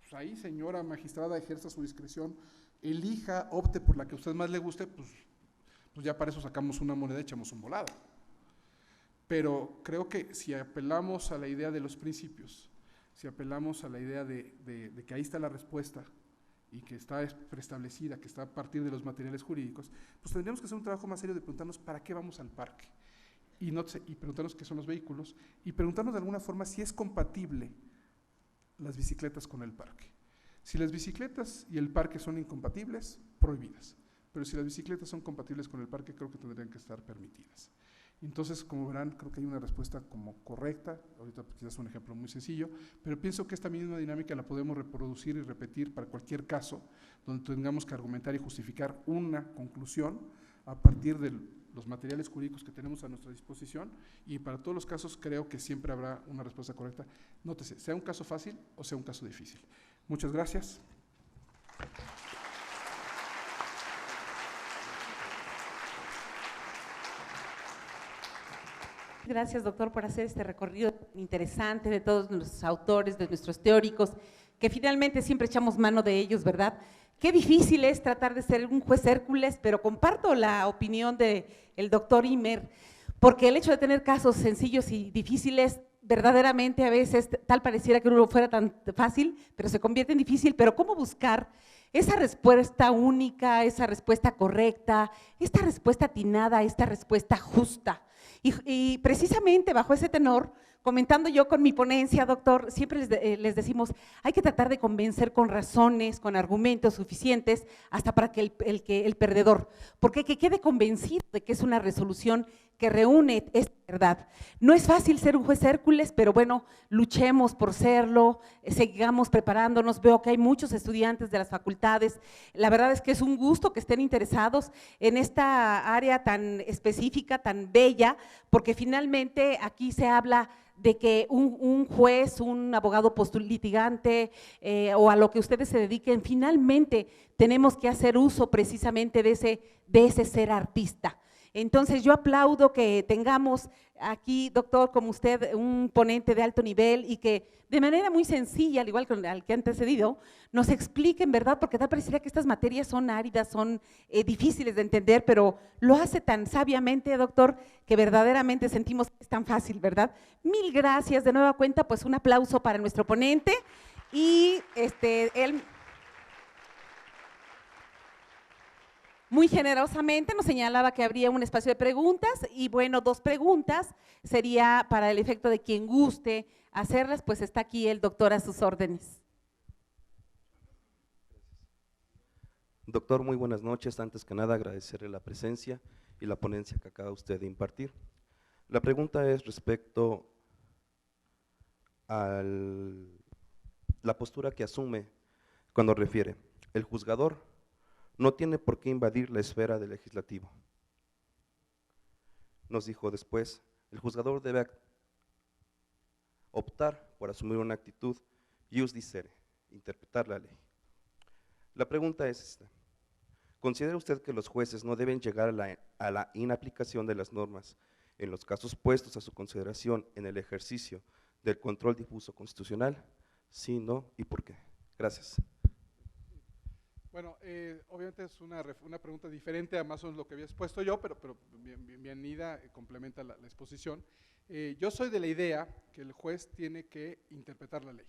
pues ahí, señora magistrada, ejerza su discreción, elija, opte por la que a usted más le guste, pues ya para eso sacamos una moneda y echamos un volado. Pero creo que si apelamos a la idea de los principios, si apelamos a la idea de que ahí está la respuesta y que está preestablecida, que está a partir de los materiales jurídicos, pues tendríamos que hacer un trabajo más serio de preguntarnos para qué vamos al parque y preguntarnos qué son los vehículos y preguntarnos de alguna forma si es compatible las bicicletas con el parque. Si las bicicletas y el parque son incompatibles, prohibidas. Pero si las bicicletas son compatibles con el parque, creo que tendrían que estar permitidas. Entonces, como verán, creo que hay una respuesta como correcta, ahorita quizás un ejemplo muy sencillo, pero pienso que esta misma dinámica la podemos reproducir y repetir para cualquier caso donde tengamos que argumentar y justificar una conclusión a partir de los materiales jurídicos que tenemos a nuestra disposición, y para todos los casos creo que siempre habrá una respuesta correcta. Nótese, sea un caso fácil o sea un caso difícil. Muchas gracias. Gracias, doctor, por hacer este recorrido interesante de todos nuestros autores, de nuestros teóricos, que finalmente siempre echamos mano de ellos, ¿verdad? Qué difícil es tratar de ser un juez Hércules, pero comparto la opinión del doctor Imer, porque el hecho de tener casos sencillos y difíciles, verdaderamente a veces tal pareciera que uno fuera tan fácil, pero se convierte en difícil. Pero ¿cómo buscar esa respuesta única, esa respuesta correcta, esta respuesta atinada, esta respuesta justa? Y precisamente bajo ese tenor, comentando yo con mi ponencia, doctor, siempre les decimos, hay que tratar de convencer con razones, con argumentos suficientes, hasta para que el perdedor, porque que quede convencido de que es una resolución que reúne esta verdad. No es fácil ser un juez Hércules, pero bueno, luchemos por serlo, sigamos preparándonos. Veo que hay muchos estudiantes de las facultades. La verdad es que es un gusto que estén interesados en esta área tan específica, tan bella, porque finalmente aquí se habla de que un juez, un abogado litigante o a lo que ustedes se dediquen, finalmente tenemos que hacer uso precisamente de ese ser artista. Entonces yo aplaudo que tengamos aquí, doctor, como usted, un ponente de alto nivel y que de manera muy sencilla, al igual que al que ha antecedido, nos expliquen, ¿verdad? Porque tal parecería que estas materias son áridas, son difíciles de entender, pero lo hace tan sabiamente, doctor, que verdaderamente sentimos que es tan fácil, ¿verdad? Mil gracias, de nueva cuenta, pues un aplauso para nuestro ponente y él muy generosamente nos señalaba que habría un espacio de preguntas y bueno, 2 preguntas, sería para el efecto de quien guste hacerlas, pues está aquí el doctor a sus órdenes. Doctor, muy buenas noches. Antes que nada agradecerle la presencia y la ponencia que acaba usted de impartir. La pregunta es respecto a la postura que asume cuando refiere, el juzgador no tiene por qué invadir la esfera del legislativo. Nos dijo después, el juzgador debe optar por asumir una actitud ius dicere, interpretar la ley. La pregunta es esta, ¿considera usted que los jueces no deben llegar a la inaplicación de las normas en los casos puestos a su consideración en el ejercicio del control difuso constitucional? Sí, no, ¿y por qué? Gracias. Bueno, obviamente es una pregunta diferente a más o menos lo que había expuesto yo, pero bienvenida, complementa la exposición. Yo soy de la idea que el juez tiene que interpretar la ley.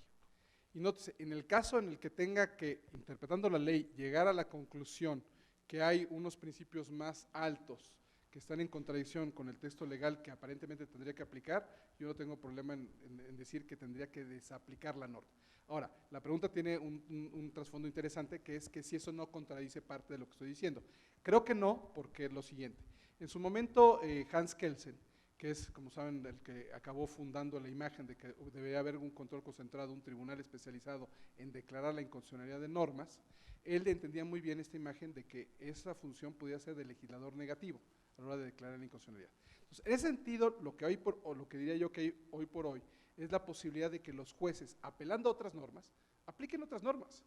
Y nótese, en el caso en el que tenga que, interpretando la ley, llegar a la conclusión que hay unos principios más altos que están en contradicción con el texto legal que aparentemente tendría que aplicar, yo no tengo problema en decir que tendría que desaplicar la norma. Ahora, la pregunta tiene un trasfondo interesante, que es que si eso no contradice parte de lo que estoy diciendo. Creo que no, porque es lo siguiente. En su momento, Hans Kelsen, que es, como saben, el que acabó fundando la imagen de que debería haber un control concentrado, un tribunal especializado en declarar la inconstitucionalidad de normas, él entendía muy bien esta imagen de que esa función podía ser de legislador negativo a la hora de declarar la inconstitucionalidad. Entonces, en ese sentido, lo que diría yo que hoy por hoy es la posibilidad de que los jueces, apelando a otras normas, apliquen otras normas.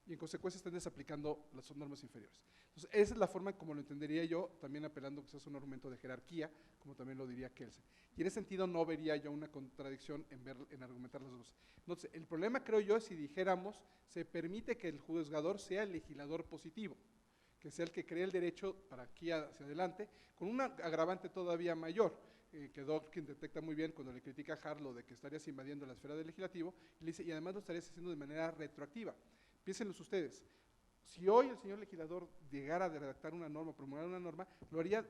y en consecuencia están desaplicando las normas inferiores. Entonces, esa es la forma como lo entendería yo, también apelando quizás a un argumento de jerarquía, como también lo diría Kelsen. Y en ese sentido no vería yo una contradicción en argumentar las dos. Entonces, el problema creo yo es si dijéramos, se permite que el juzgador sea el legislador positivo, que sea el que cree el derecho para aquí hacia adelante, con un agravante todavía mayor, que Dworkin detecta muy bien cuando le critica a Harlow de que estarías invadiendo la esfera del legislativo, y le dice, y además lo estarías haciendo de manera retroactiva. Piénsenlos ustedes, si hoy el señor legislador llegara a redactar una norma, promulgar una norma, lo haría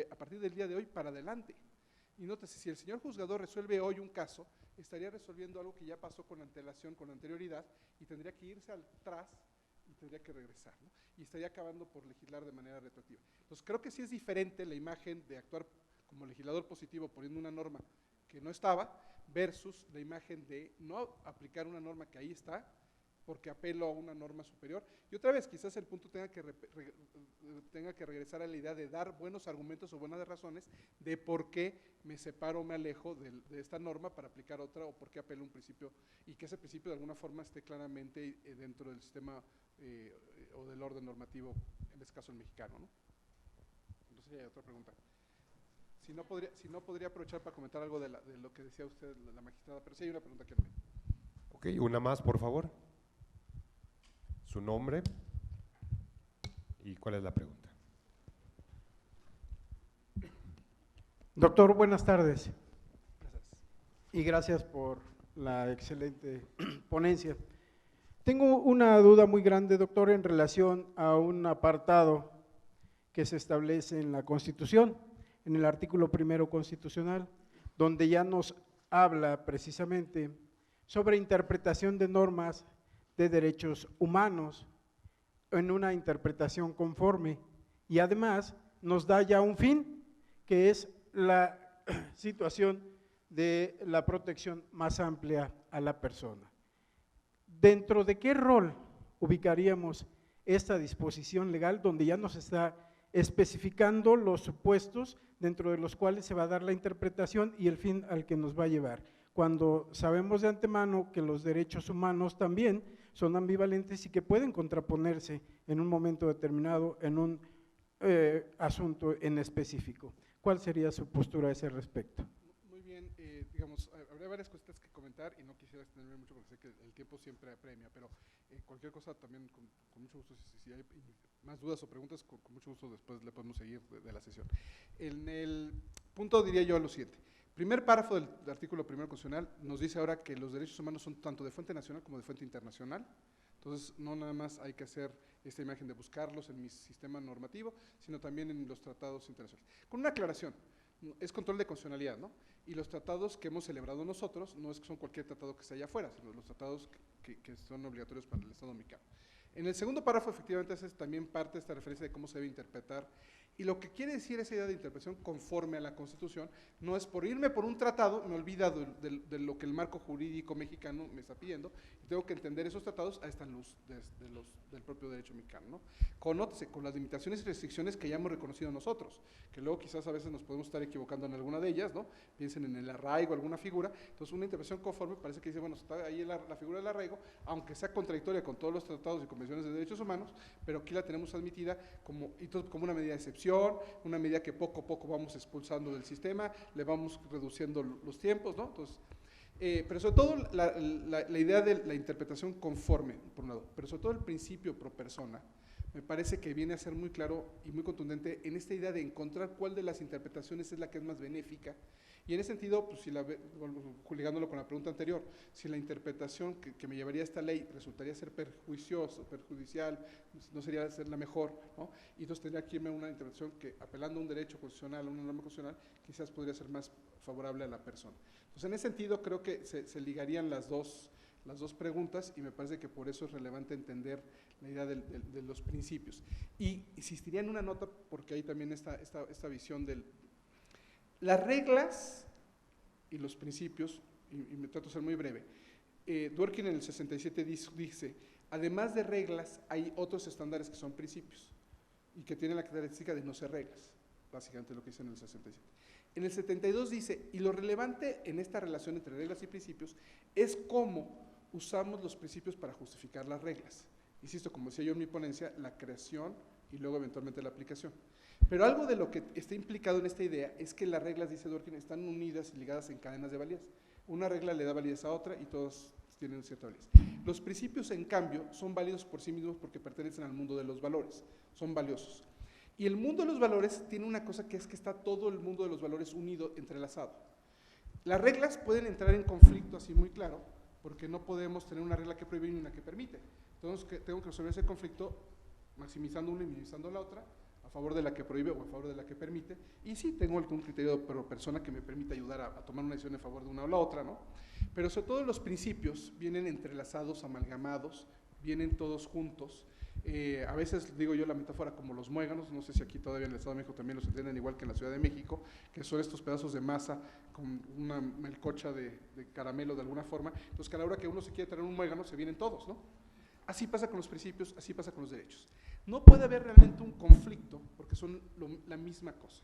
a partir del día de hoy para adelante. Y nótese, si el señor juzgador resuelve hoy un caso, estaría resolviendo algo que ya pasó con antelación, con anterioridad, y tendría que irse atrás y tendría que regresar, ¿no? Y estaría acabando por legislar de manera retroactiva. Entonces creo que sí es diferente la imagen de actuar como legislador positivo poniendo una norma que no estaba, versus la imagen de no aplicar una norma que ahí está, porque apelo a una norma superior. Y otra vez, quizás el punto tenga que regresar a la idea de dar buenos argumentos o buenas razones de por qué me separo o me alejo de esta norma para aplicar otra, o por qué apelo a un principio, y que ese principio de alguna forma esté claramente dentro del sistema o del orden normativo, en este caso el mexicano, ¿no? No sé si hay otra pregunta. Si no, podría aprovechar para comentar algo de lo que decía usted, la magistrada, pero sí hay una pregunta que no me... Ok, una más, por favor. Su nombre y cuál es la pregunta. Doctor, buenas tardes. Gracias. Y gracias por la excelente ponencia. Tengo una duda muy grande, doctor, en relación a un apartado que se establece en la Constitución, en el artículo 1 constitucional, donde ya nos habla precisamente sobre interpretación de normas de derechos humanos en una interpretación conforme, y además nos da ya un fin, que es la situación de la protección más amplia a la persona. ¿Dentro de qué rol ubicaríamos esta disposición legal donde ya nos está especificando los supuestos dentro de los cuales se va a dar la interpretación y el fin al que nos va a llevar? Cuando sabemos de antemano que los derechos humanos también son ambivalentes y que pueden contraponerse en un momento determinado en un asunto en específico. ¿Cuál sería su postura a ese respecto? Muy bien, digamos, habría varias cositas que comentar y no quisiera extenderme mucho porque sé que el tiempo siempre apremia, pero cualquier cosa también con mucho gusto, si hay más dudas o preguntas, con mucho gusto después le podemos seguir de la sesión. En el punto diría yo lo siguiente. Primer párrafo del artículo 1 constitucional nos dice ahora que los derechos humanos son tanto de fuente nacional como de fuente internacional. Entonces, no nada más hay que hacer esta imagen de buscarlos en mi sistema normativo, sino también en los tratados internacionales. Con una aclaración, es control de constitucionalidad, ¿no? Y los tratados que hemos celebrado nosotros no es que son cualquier tratado que esté allá afuera, sino los tratados que son obligatorios para el Estado mexicano. En el segundo párrafo, efectivamente, es también parte de esta referencia de cómo se debe interpretar. Y lo que quiere decir esa idea de interpretación conforme a la Constitución no es por irme por un tratado, me olvida de lo que el marco jurídico mexicano me está pidiendo, y tengo que entender esos tratados a esta luz del propio derecho mexicano, ¿no? Conótese con las limitaciones y restricciones que ya hemos reconocido nosotros, que luego quizás a veces nos podemos estar equivocando en alguna de ellas, ¿no? Piensen en el arraigo, alguna figura. Entonces, una interpretación conforme parece que dice, bueno, está ahí la figura del arraigo, aunque sea contradictoria con todos los tratados y convenciones de derechos humanos, pero aquí la tenemos admitida como una medida de excepción, una medida que poco a poco vamos expulsando del sistema, le vamos reduciendo los tiempos, ¿no? Entonces, pero sobre todo la idea de la interpretación conforme, por un lado, pero sobre todo el principio pro persona, me parece que viene a ser muy claro y muy contundente en esta idea de encontrar cuál de las interpretaciones es la que es más benéfica. Y en ese sentido, pues, ligándolo con la pregunta anterior, si la interpretación que me llevaría a esta ley resultaría ser perjudicial, no sería ser la mejor, ¿no? Y entonces tendría que irme a una interpretación que, apelando a un derecho constitucional, a una norma constitucional, quizás podría ser más favorable a la persona. Entonces, en ese sentido, creo que se ligarían las dos preguntas, y me parece que por eso es relevante entender la idea de los principios. Y insistiría en una nota, porque hay también esta visión las reglas y los principios, y me trato de ser muy breve. Dworkin en el 67 dice, además de reglas, hay otros estándares que son principios, y que tienen la característica de no ser reglas, básicamente lo que dice en el 67. En el 72 dice, y lo relevante en esta relación entre reglas y principios es cómo usamos los principios para justificar las reglas. Insisto, como decía yo en mi ponencia, la creación y luego eventualmente la aplicación. Pero algo de lo que está implicado en esta idea es que las reglas, dice Dworkin, están unidas y ligadas en cadenas de validez. Una regla le da validez a otra y todos tienen cierta validez. Los principios, en cambio, son válidos por sí mismos porque pertenecen al mundo de los valores, son valiosos. Y el mundo de los valores tiene una cosa que es que está todo el mundo de los valores unido, entrelazado. Las reglas pueden entrar en conflicto así muy claro, porque no podemos tener una regla que prohíbe y una que permite. Entonces tengo que resolver ese conflicto maximizando una y minimizando la otra, a favor de la que prohíbe o a favor de la que permite, y sí tengo algún criterio por persona que me permita ayudar a tomar una decisión en favor de una o la otra, ¿no? Pero sobre todo los principios vienen entrelazados, amalgamados, vienen todos juntos. A veces digo yo la metáfora como los muéganos, no sé si aquí todavía en el Estado de México también los entienden igual que en la Ciudad de México, que son estos pedazos de masa con una melcocha de caramelo de alguna forma, entonces que a la hora que uno se quiere traer un muégano se vienen todos, ¿no? Así pasa con los principios, así pasa con los derechos. No puede haber realmente un conflicto porque son la misma cosa.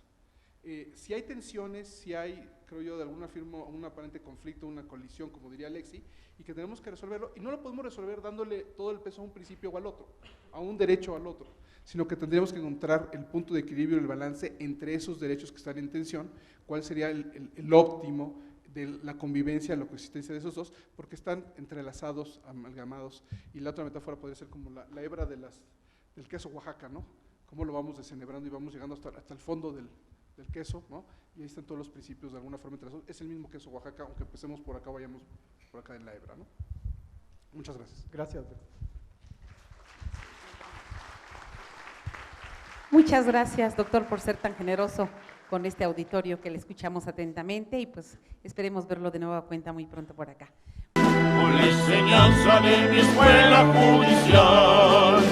Si hay tensiones, si hay, creo yo, de alguna forma un aparente conflicto, una colisión, como diría Alexi, y que tenemos que resolverlo, y no lo podemos resolver dándole todo el peso a un principio o al otro, a un derecho o al otro, sino que tendríamos que encontrar el punto de equilibrio, el balance entre esos derechos que están en tensión, cuál sería el óptimo de la convivencia, la coexistencia de esos dos, porque están entrelazados, amalgamados, y la otra metáfora podría ser como la hebra del queso Oaxaca, ¿no? Cómo lo vamos desenhebrando y vamos llegando hasta el fondo del queso, ¿no? Y ahí están todos los principios de alguna forma entrelazados. Es el mismo queso Oaxaca, aunque empecemos por acá, vayamos por acá en la hebra, ¿no? Muchas gracias. Gracias, doctor. Muchas gracias, doctor, por ser tan generoso con este auditorio que le escuchamos atentamente y pues esperemos verlo de nueva cuenta muy pronto por acá. Con la enseñanza de mi escuela judicial,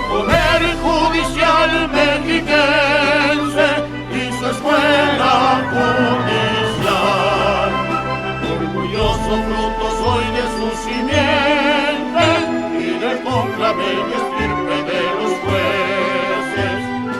poder judicial mexiquense y su escuela judicial, orgulloso fruto soy de su simiente y del conclave